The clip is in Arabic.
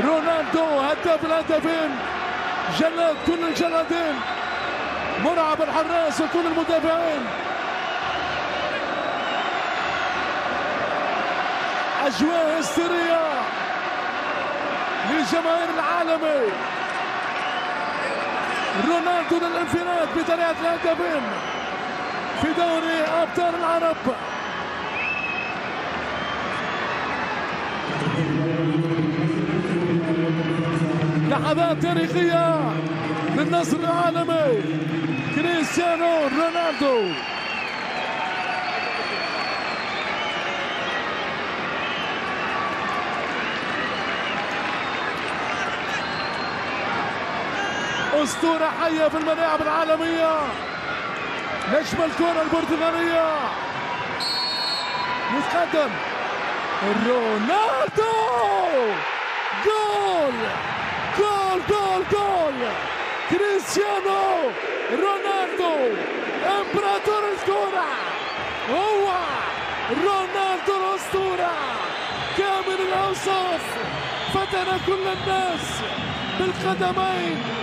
رونالدو هداف الهدافين، جلاد كل الجلادين، مرعب الحراس وكل المدافعين. أجواء هستيرية لجماهير العالمي. رونالدو للانفراد بطريقة الهدافين في دوري أبطال العرب. لحظات تاريخية للنصر العالمي كريستيانو رونالدو. أسطورة حية في الملاعب العالمية، نجم الكرة البرتغالية. يتقدم رونالدو، جول جول جول جول. كريستيانو رونالدو امبراطور الكرة، هو رونالدو الأسطورة كامل الأوصاف، فتن كل الناس بالقدمين.